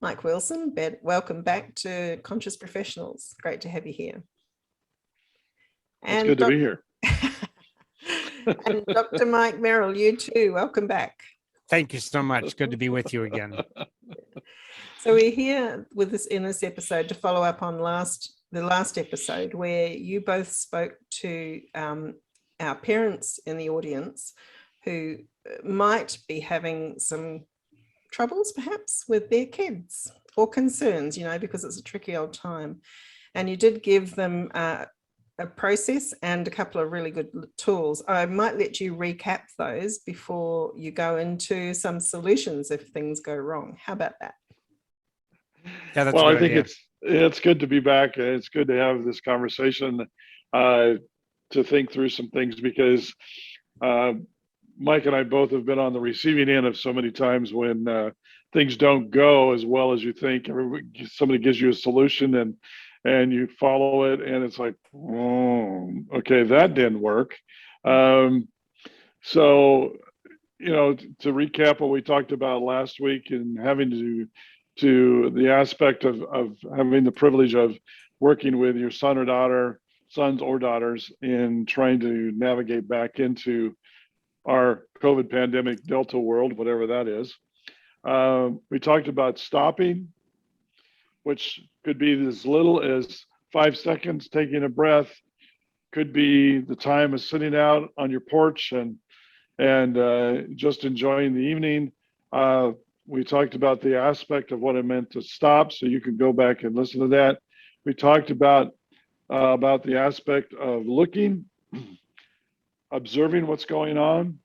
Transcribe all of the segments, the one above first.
Mike Wilson, welcome back to Conscious Professionals. Great to have you here. It's good to be here. And Dr. Mike Merrill, you too. Welcome back. Thank you so much. Good to be with you again. So we're here with this in this episode to follow up on the last episode where you both spoke to our parents in the audience who might be having some troubles perhaps with their kids or concerns, because it's a tricky old time. And you did give them a process and a couple of really good tools. I might let you recap those before you go into some solutions if things go wrong. How about that? Yeah, that's well, I think it's good to be back. It's good to have this conversation to think through some things because Mike and I both have been on the receiving end of so many times when things don't go as well as you think. Somebody gives you a solution and you follow it, and it's like, oh, okay, that didn't work. So, to recap what we talked about last week and having to the aspect of having the privilege of working with your sons or daughters in trying to navigate back into our COVID pandemic Delta world, whatever that is. We talked about stopping, which could be as little as 5 seconds, taking a breath, could be the time of sitting out on your porch and just enjoying the evening. We talked about the aspect of what it meant to stop, so you can go back and listen to that. We talked about the aspect of looking, observing what's going on,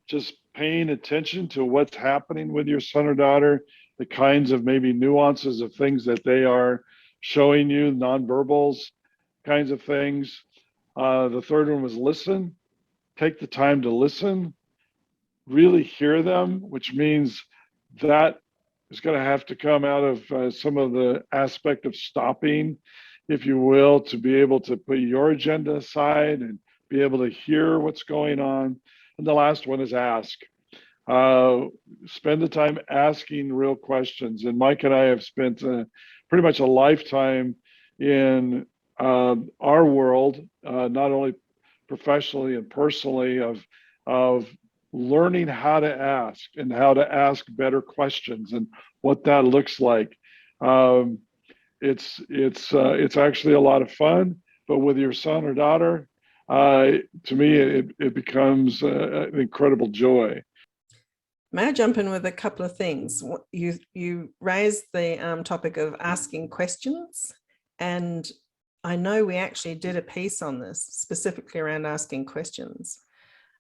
just paying attention to what's happening with your son or daughter, the kinds of maybe nuances of things that they are showing you, nonverbals kinds of things. The third one was listen. Take the time to listen, really hear them, which means that is going to have to come out of some of the aspect of stopping, if you will, to be able to put your agenda aside and be able to hear what's going on. And the last one is ask. Spend the time asking real questions. And Mike and I have spent pretty much a lifetime in our world, not only professionally and personally, of learning how to ask and how to ask better questions and what that looks like. It's actually a lot of fun, but with your son or daughter, to me, it becomes an incredible joy. May I jump in with a couple of things? You raised the topic of asking questions, and I know we actually did a piece on this specifically around asking questions.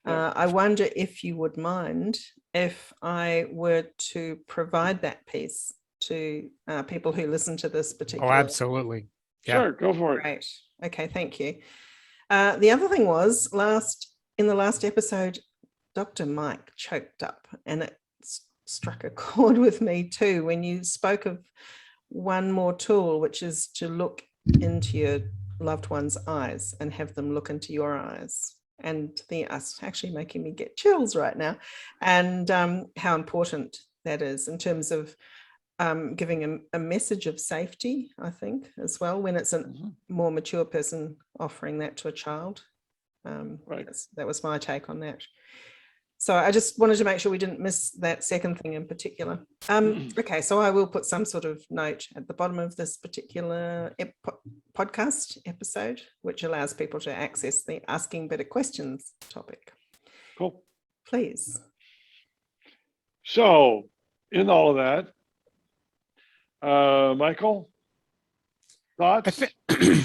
I wonder if you would mind if I were to provide that piece to people who listen to this particular. Oh, absolutely. Yeah. Sure, go for it. Great. Okay, thank you. The other thing was in the last episode, Dr. Mike choked up, and it struck a chord with me too when you spoke of one more tool, which is to look into your loved one's eyes and have them look into your eyes. And that's actually making me get chills right now. And how important that is in terms of giving a message of safety, I think, as well, when it's a more mature person offering that to a child. Right. That was my take on that. So I just wanted to make sure we didn't miss that second thing in particular. Okay, so I will put some sort of note at the bottom of this particular podcast episode, which allows people to access the asking better questions topic. Cool. Please. So in all of that, Michael, thoughts?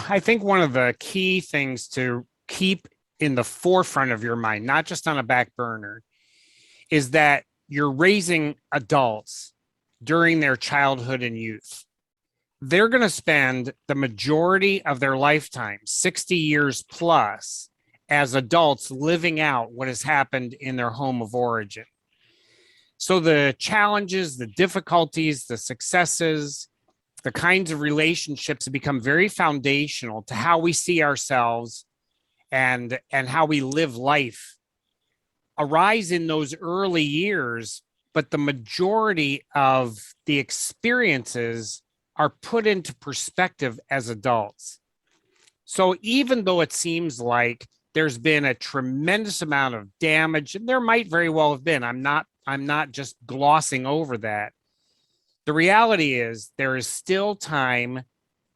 I think one of the key things to keep in the forefront of your mind, not just on a back burner, is that you're raising adults during their childhood and youth. They're going to spend the majority of their lifetime, 60 years plus, as adults living out what has happened in their home of origin. So the challenges, the difficulties, the successes, the kinds of relationships have become very foundational to how we see ourselves and how we live life arise in those early years, but the majority of the experiences are put into perspective as adults. So even though it seems like there's been a tremendous amount of damage, and there might very well have been, I'm not just glossing over that. The reality is there is still time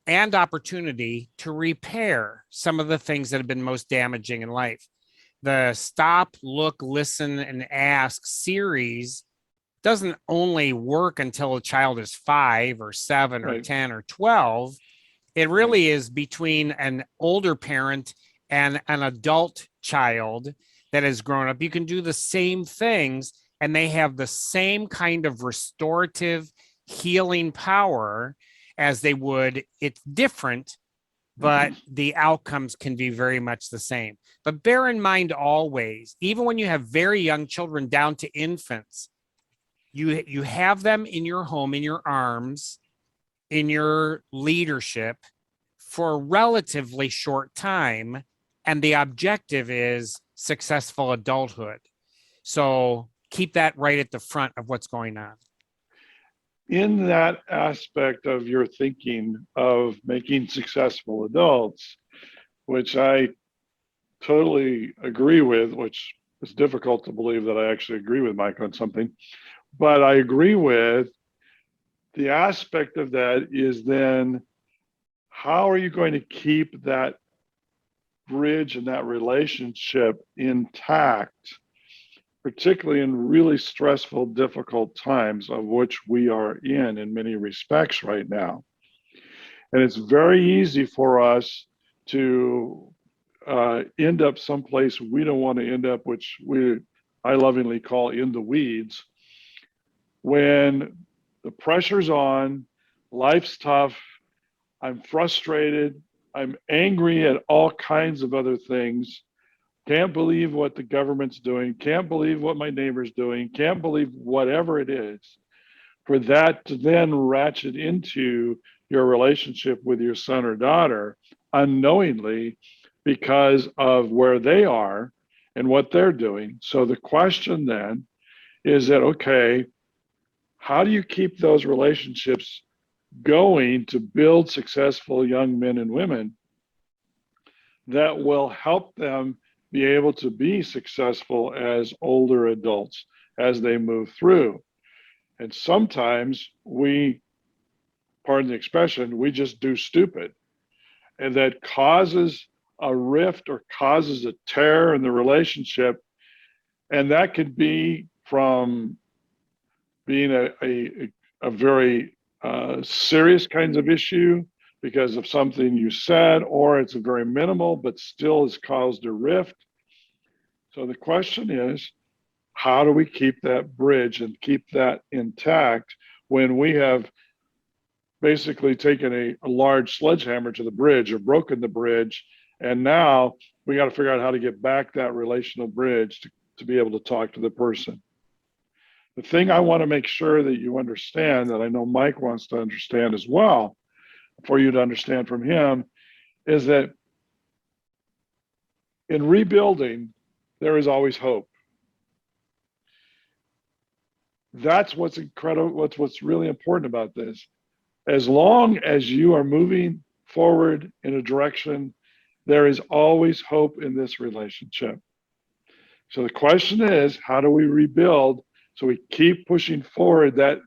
and opportunity to repair some of the things that have been most damaging in life. The Stop, Look, Listen, and Ask series doesn't only work until a child is 5 or 7 or Right. 10 or 12. It really is between an older parent and an adult child that has grown up. You can do the same things, and they have the same kind of restorative healing power as they would. It's different, but the outcomes can be very much the same. But bear in mind always, even when you have very young children down to infants, you have them in your home, in your arms, in your leadership for a relatively short time. And the objective is successful adulthood. So keep that right at the front of what's going on. In that aspect of your thinking of making successful adults, which I totally agree with, which is difficult to believe that I actually agree with Mike on something, but I agree with the aspect of that is then how are you going to keep that bridge and that relationship intact, particularly in really stressful, difficult times of which we are in many respects right now. And it's very easy for us to end up someplace we don't want to end up, which I lovingly call in the weeds, when the pressure's on, life's tough, I'm frustrated, I'm angry at all kinds of other things, can't believe what the government's doing, can't believe what my neighbor's doing, can't believe whatever it is, for that to then ratchet into your relationship with your son or daughter unknowingly because of where they are and what they're doing. So the question then is that, okay, how do you keep those relationships going to build successful young men and women that will help them be able to be successful as older adults as they move through? And sometimes we, pardon the expression, we just do stupid. And that causes a rift or causes a tear in the relationship. And that could be from being a very serious kinds of issue because of something you said, or it's a very minimal, but still has caused a rift. So the question is, how do we keep that bridge and keep that intact when we have basically taken a large sledgehammer to the bridge or broken the bridge, and now we got to figure out how to get back that relational bridge to be able to talk to the person. The thing I want to make sure that you understand, that I know Mike wants to understand as well, for you to understand from him, is that in rebuilding, there is always hope. That's what's incredible, what's really important about this. As long as you are moving forward in a direction, there is always hope in this relationship. So the question is, how do we rebuild so we keep pushing forward that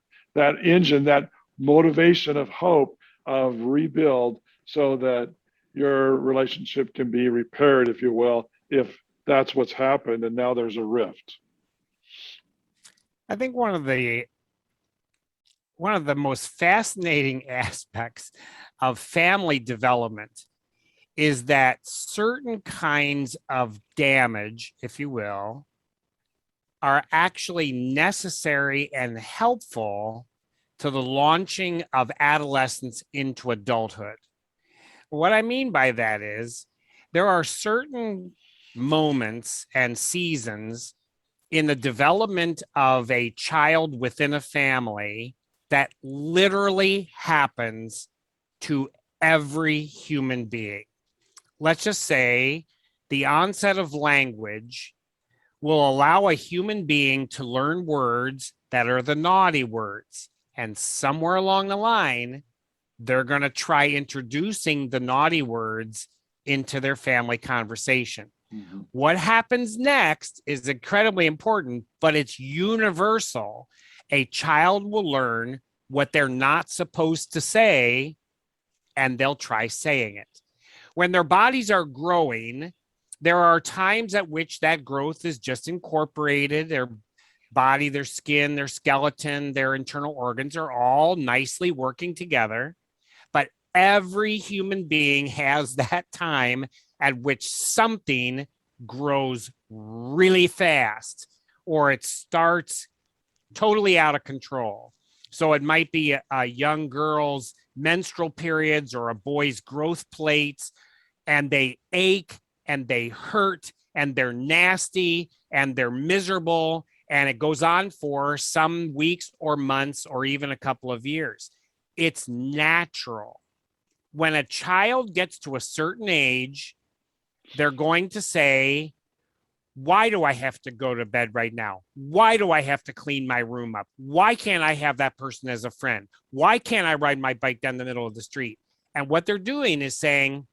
engine, that motivation of hope of rebuild, so that your relationship can be repaired, if you will, if that's what's happened and now there's a rift? I think one of the most fascinating aspects of family development is that certain kinds of damage, if you will, are actually necessary and helpful to the launching of adolescence into adulthood. What I mean by that is there are certain moments and seasons in the development of a child within a family that literally happens to every human being. Let's just say the onset of language will allow a human being to learn words that are the naughty words. And somewhere along the line, they're going to try introducing the naughty words into their family conversation. Mm-hmm. What happens next is incredibly important, but it's universal. A child will learn what they're not supposed to say, and they'll try saying it. When their bodies are growing, there are times at which that growth is just incorporated. Their body, their skin, their skeleton, their internal organs are all nicely working together. But every human being has that time at which something grows really fast or it starts totally out of control. So it might be a young girl's menstrual periods or a boy's growth plates, and they ache and they hurt and they're nasty and they're miserable. And it goes on for some weeks or months or even a couple of years. It's natural. When a child gets to a certain age, they're going to say, why do I have to go to bed right now? Why do I have to clean my room up? Why can't I have that person as a friend? Why can't I ride my bike down the middle of the street? And what they're doing is saying,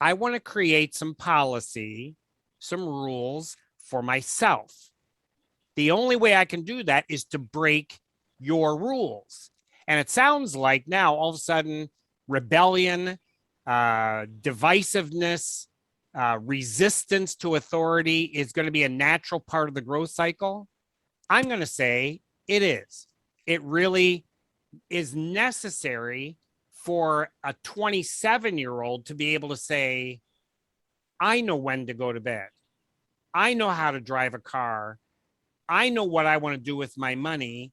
I want to create some policy, some rules for myself. The only way I can do that is to break your rules. And it sounds like now all of a sudden rebellion, divisiveness, resistance to authority is going to be a natural part of the growth cycle. I'm going to say it is. It really is necessary for a 27-year-old to be able to say, I know when to go to bed. I know how to drive a car. I know what I want to do with my money.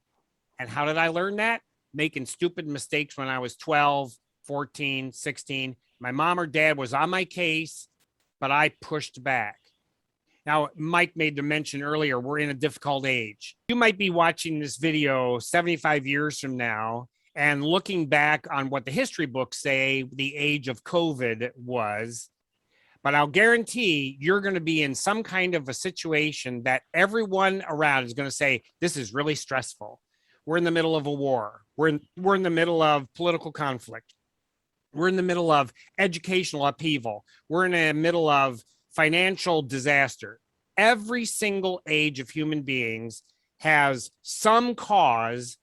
And how did I learn that? Making stupid mistakes when I was 12, 14, 16. My mom or dad was on my case, but I pushed back. Now, Mike made the mention earlier, we're in a difficult age. You might be watching this video 75 years from now and looking back on what the history books say the age of COVID was. But I'll guarantee you're going to be in some kind of a situation that everyone around is going to say, this is really stressful. We're in the middle of a war. We're in the middle of political conflict. We're in the middle of educational upheaval. We're in the middle of financial disaster. Every single age of human beings has some cause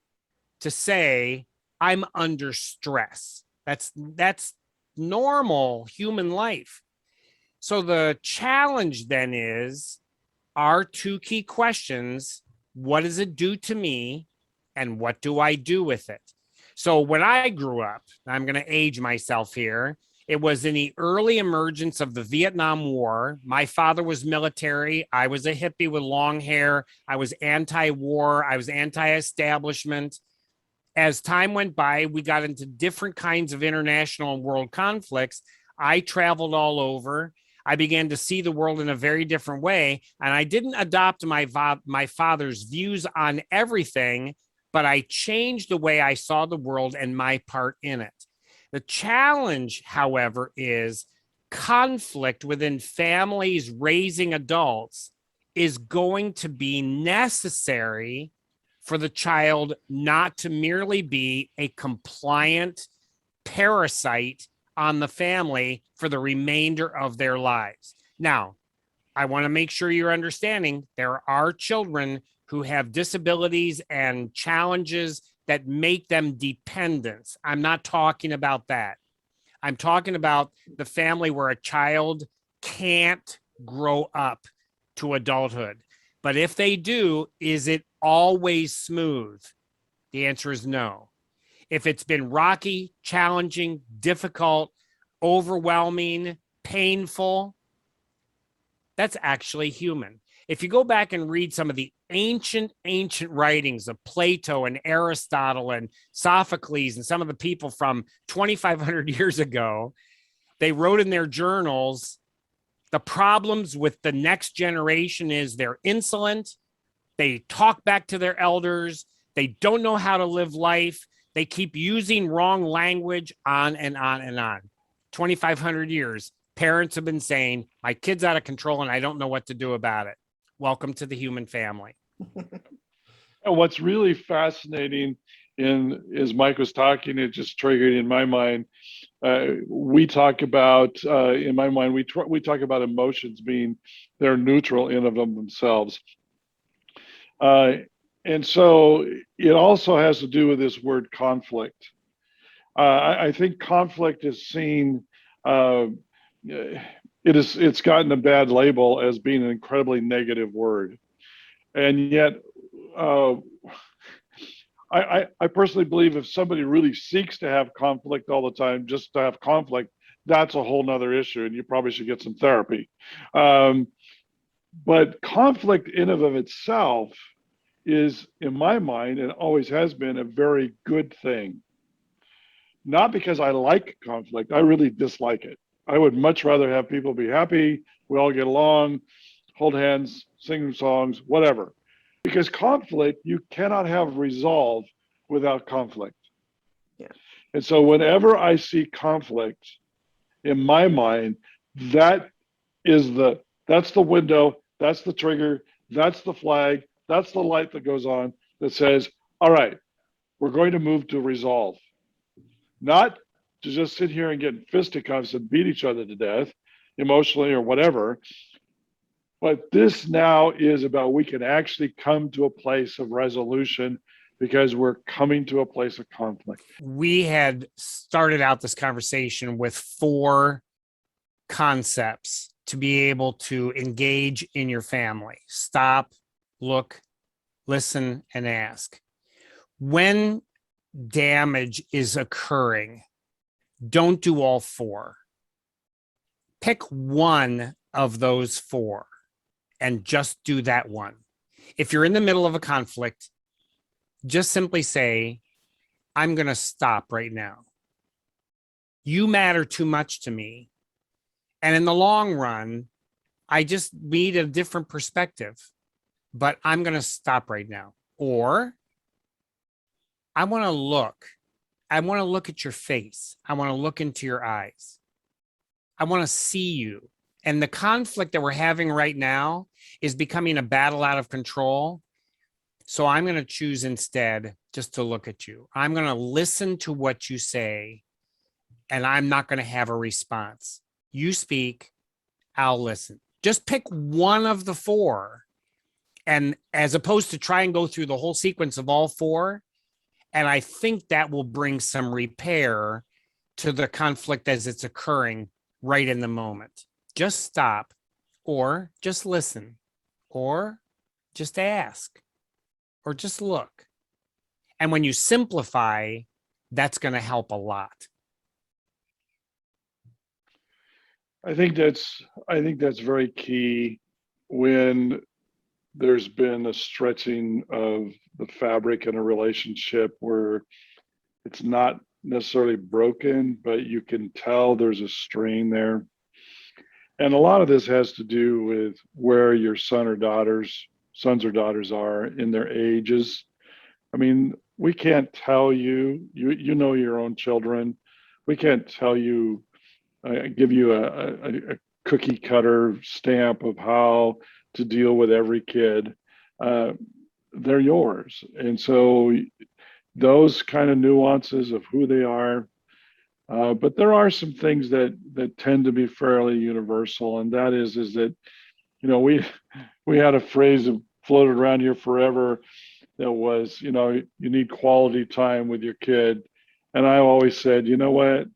to say, I'm under stress. That's normal human life. So the challenge then is our two key questions: what does it do to me, and what do I do with it? So when I grew up, I'm going to age myself here, it was in the early emergence of the Vietnam War. My father was military. I was a hippie with long hair. I was anti-war. I was anti-establishment. As time went by, we got into different kinds of international and world conflicts. I traveled all over. I began to see the world in a very different way. And I didn't adopt my father's views on everything, but I changed the way I saw the world and my part in it. The challenge, however, is conflict within families raising adults is going to be necessary for the child not to merely be a compliant parasite on the family for the remainder of their lives. Now, I want to make sure you're understanding there are children who have disabilities and challenges that make them dependents. I'm not talking about that. I'm talking about the family where a child can't grow up to adulthood. But if they do, is it always smooth? The answer is no. If it's been rocky, challenging, difficult, overwhelming, painful, that's actually human. If you go back and read some of the ancient writings of Plato and Aristotle and Sophocles and some of the people from 2,500 years ago, they wrote in their journals, the problems with the next generation is they're insolent, they talk back to their elders, they don't know how to live life, they keep using wrong language, on and on and on. 2,500 years, parents have been saying, my kid's out of control and I don't know what to do about it. Welcome to the human family. And what's really fascinating as Mike was talking, it just triggered in my mind. We talk about, in my mind, we talk about emotions being they're neutral in of themselves. And so it also has to do with this word conflict. I think conflict is seen, it's gotten a bad label as being an incredibly negative word. And yet, uh, I personally believe if somebody really seeks to have conflict all the time, just to have conflict, that's a whole nother issue, and you probably should get some therapy. Um, but conflict in of itself is, in my mind, and always has been, a very good thing. Not because I like conflict, I really dislike it. I would much rather have people be happy, we all get along, hold hands, sing songs, whatever. Because conflict, you cannot have resolve without conflict. Yeah. And so whenever I see conflict, in my mind, that that's the window, that's the trigger, that's the flag, that's the light that goes on that says, all right, we're going to move to resolve. Not to just sit here and get in fisticuffs and beat each other to death emotionally or whatever. But this now is about we can actually come to a place of resolution because we're coming to a place of conflict. We had started out this conversation with 4 concepts to be able to engage in your family: stop, look, listen, and ask. When damage is occurring, don't do all 4. Pick one of those 4 and just do that one. If you're in the middle of a conflict, just simply say, I'm going to stop right now. You matter too much to me. And in the long run, I just need a different perspective, but I'm going to stop right now. Or I want to look. I want to look at your face. I want to look into your eyes. I want to see you. And the conflict that we're having right now is becoming a battle out of control. So I'm going to choose instead just to look at you. I'm going to listen to what you say, and I'm not going to have a response. You speak, I'll listen. Just pick one of the 4. And as opposed to try and go through the whole sequence of all 4. And I think that will bring some repair to the conflict as it's occurring right in the moment. Just stop, or just listen, or just ask, or just look. And when you simplify, that's going to help a lot. I think that's very key when there's been a stretching of the fabric in a relationship where it's not necessarily broken, but you can tell there's a strain there. And a lot of this has to do with where your sons or daughters are in their ages. I mean, we can't tell you know your own children. We can't tell you, give you a cookie cutter stamp of how to deal with every kid. Uh, they're yours. And so those kind of nuances of who they are. But there are some things that tend to be fairly universal, and that is that we had a phrase that floated around here forever that was, you need quality time with your kid, and I always said, you know what,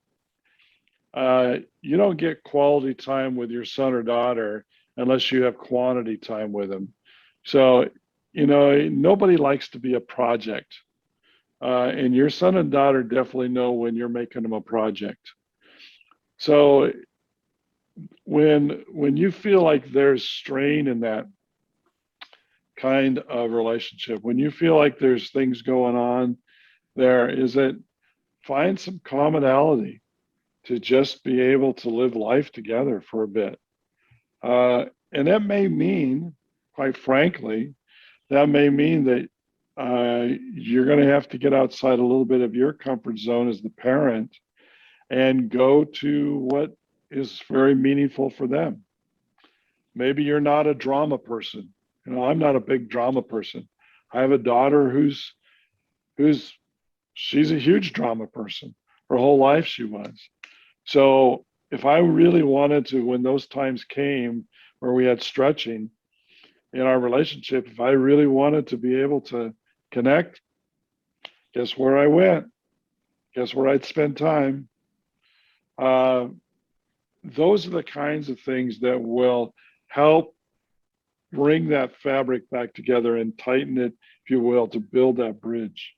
you don't get quality time with your son or daughter unless you have quantity time with them. So, nobody likes to be a project. And your son and daughter definitely know when you're making them a project. So when you feel like there's strain in that kind of relationship, when you feel like there's things going on there, is that find some commonality to just be able to live life together for a bit. And that may mean, quite frankly, that may mean that you're going to have to get outside a little bit of your comfort zone as the parent and go to what is very meaningful for them. Maybe you're not a drama person. I'm not a big drama person. I have a daughter who's she's a huge drama person. Her whole life she was. So if I really wanted to, when those times came where we had stretching in our relationship, if I really wanted to be able to connect, guess where I went? Guess where I'd spend time? Uh, those are the kinds of things that will help bring that fabric back together and tighten it, if you will, to build that bridge.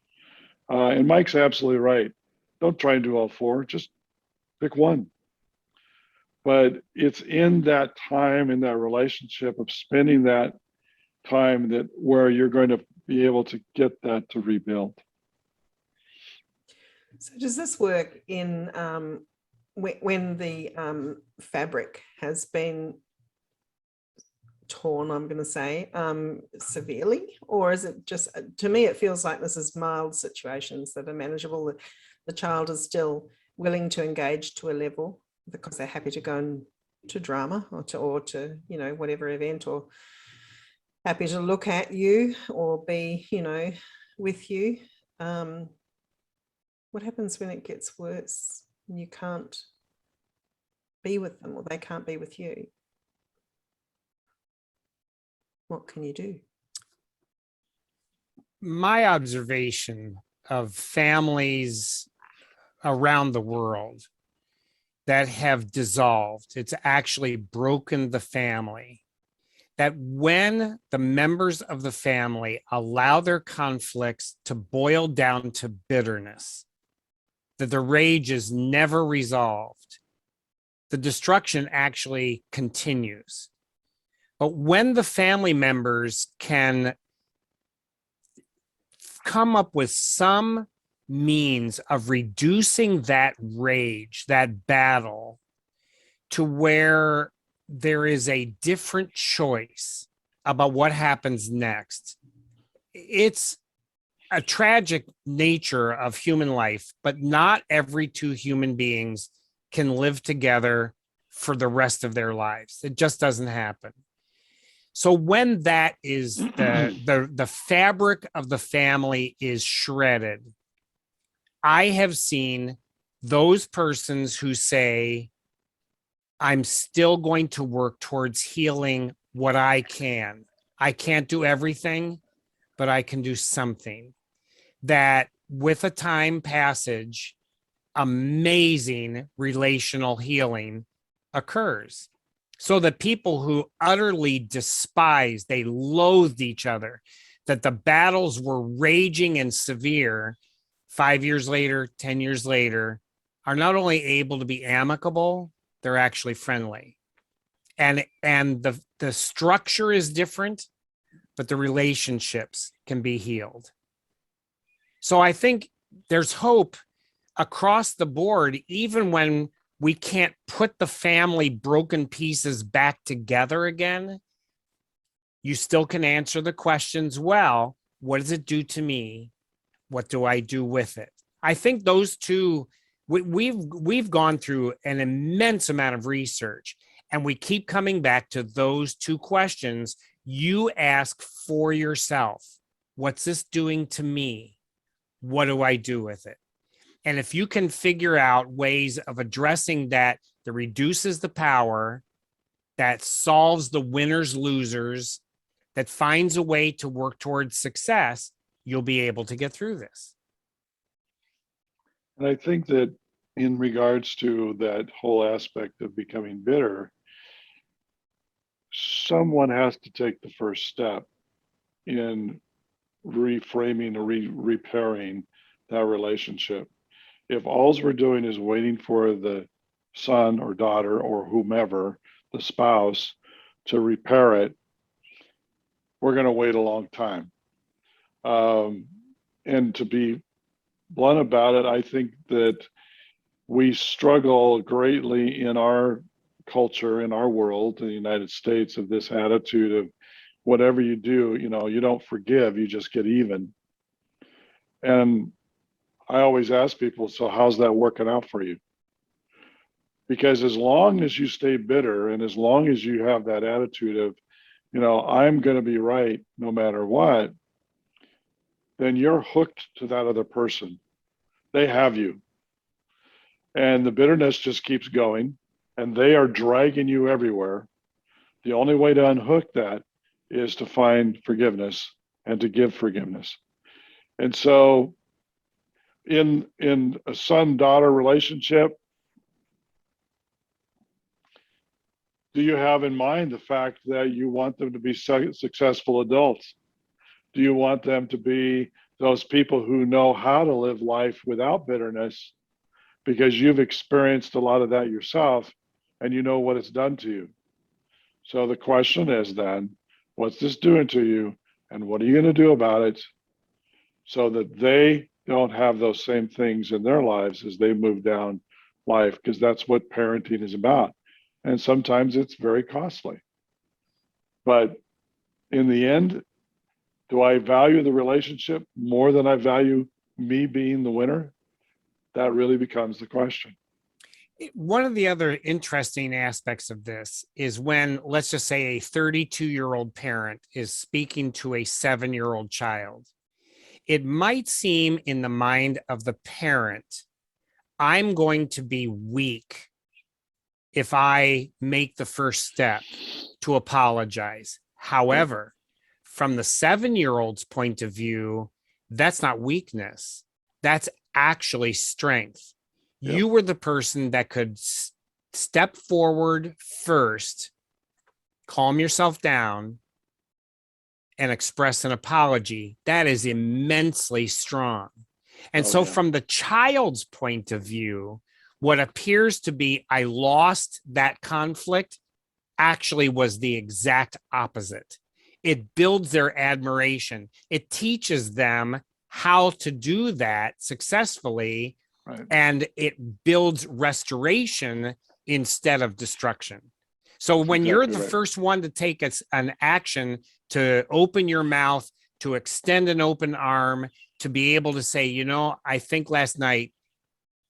And Mike's absolutely right. Don't try and do all four, just pick one. But it's in that time, in that relationship of spending that time, that where you're going to be able to get that to rebuild. So does this work in when the fabric has been torn, I'm going to say, severely, or is it just, to me, it feels like this is mild situations that are manageable, that the child is still willing to engage to a level because they're happy to go to drama or to whatever event, or happy to look at you or be with you. What happens when it gets worse and you can't be with them, or they can't be with you? What can you do? My observation of families around the world that have dissolved, it's actually broken the family, that when the members of the family allow their conflicts to boil down to bitterness, that the rage is never resolved, the destruction actually continues. But when the family members can come up with some means of reducing that rage, that battle, to where there is a different choice about what happens next. It's a tragic nature of human life, but not every two human beings can live together for the rest of their lives. It just doesn't happen. So when that is the fabric of the family is shredded, I have seen those persons who say, I'm still going to work towards healing what I can. I can't do everything, but I can do something. That with a time passage, amazing relational healing occurs. So the people who utterly despised, they loathed each other, that the battles were raging and severe, 5 years later, 10 years later, are not only able to be amicable, they're actually friendly. And the structure is different, but the relationships can be healed. So I think there's hope across the board, even when we can't put the family broken pieces back together again. You still can answer the questions, well, what does it do to me? What do I do with it? I think those two, we've gone through an immense amount of research, and we keep coming back to those two questions. You ask for yourself, what's this doing to me? What do I do with it? And if you can figure out ways of addressing that reduces the power, that solves the winners, losers, that finds a way to work towards success, you'll be able to get through this. And I think that in regards to that whole aspect of becoming bitter, someone has to take the first step in reframing or repairing that relationship. If all we're doing is waiting for the son or daughter or whomever, the spouse, to repair it, we're going to wait a long time. And to be blunt about it, I think that we struggle greatly in our culture, in our world, in the United States, of this attitude of whatever you do, you don't forgive, you just get even. And I always ask people, so how's that working out for you? Because as long as you stay bitter and as long as you have that attitude of I'm going to be right no matter what, then you're hooked to that other person. They have you. And the bitterness just keeps going, and they are dragging you everywhere. The only way to unhook that is to find forgiveness and to give forgiveness. And so in a son-daughter relationship, do you have in mind the fact that you want them to be successful adults? Do you want them to be those people who know how to live life without bitterness because you've experienced a lot of that yourself and you know what it's done to you? So the question is then, what's this doing to you? And what are you going to do about it so that they don't have those same things in their lives as they move down life? Because that's what parenting is about. And sometimes it's very costly. But in the end, do I value the relationship more than I value me being the winner? That really becomes the question. One of the other interesting aspects of this is when, let's just say, a 32-year-old parent is speaking to a 7-year-old child. It might seem in the mind of the parent, I'm going to be weak if I make the first step to apologize. However, from the 7-year-old's point of view, that's not weakness. That's actually strength. Yep. You were the person that could step forward first, calm yourself down, and express an apology. That is immensely strong. And from the child's point of view, what appears to be I lost that conflict actually was the exact opposite. It builds their admiration. It teaches them how to do that successfully. Right. And it builds restoration instead of destruction. So That's when exactly you're the right. first one to take an action, to open your mouth, to extend an open arm, to be able to say, I think last night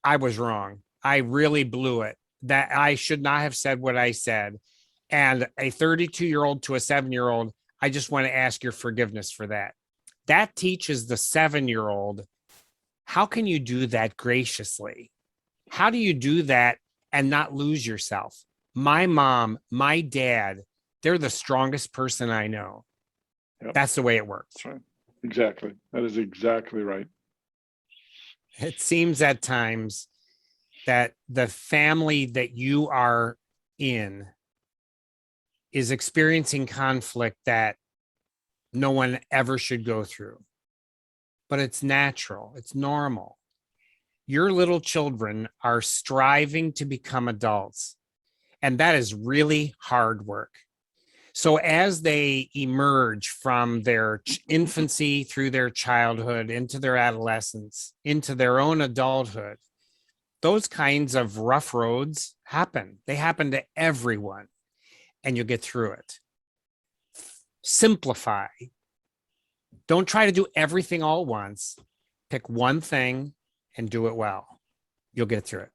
I was wrong. I really blew it. That I should not have said what I said. And a 32-year-old to a 7-year-old, I just want to ask your forgiveness for that. That teaches the 7-year-old, how can you do that graciously? How do you do that and not lose yourself? My mom, my dad, they're the strongest person I know. Yep. That's the way it works. That's right. Exactly. That is exactly right. It seems at times that the family that you are in is experiencing conflict that no one ever should go through. But it's natural, it's normal. Your little children are striving to become adults, and that is really hard work. So as they emerge from their infancy through their childhood, into their adolescence, into their own adulthood, those kinds of rough roads happen. They happen to everyone, and you'll get through it. Simplify. Don't try to do everything all at once. Pick one thing and do it well. You'll get through it.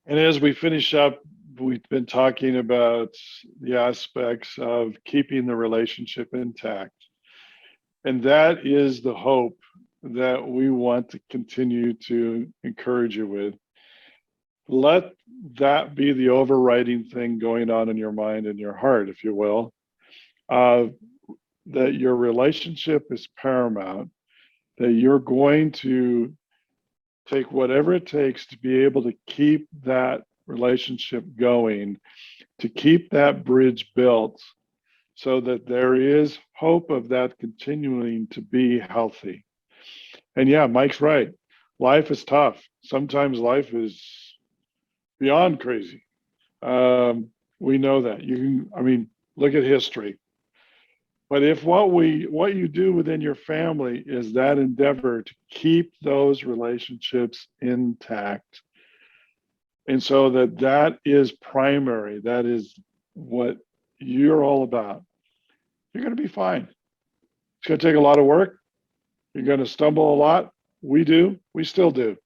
And as we finish up, we've been talking about the aspects of keeping the relationship intact. And that is the hope that we want to continue to encourage you with. Let that be the overriding thing going on in your mind and your heart, if you will, that your relationship is paramount, that you're going to take whatever it takes to be able to keep that relationship going, to keep that bridge built so that there is hope of that continuing to be healthy. And yeah, Mike's right. Life is tough. Sometimes life is beyond crazy. We know that. Look at history. But if what you do within your family is that endeavor to keep those relationships intact, and so that is primary, that is what you're all about, you're going to be fine. It's going to take a lot of work. You're going to stumble a lot. We do. We still do.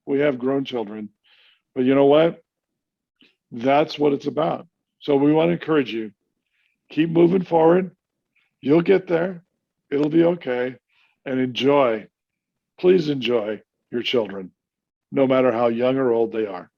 We have grown children. But you know what? That's what it's about. So we want to encourage you. keep moving forward. You'll get there. It'll be okay. And enjoy, please enjoy your children, no matter how young or old they are.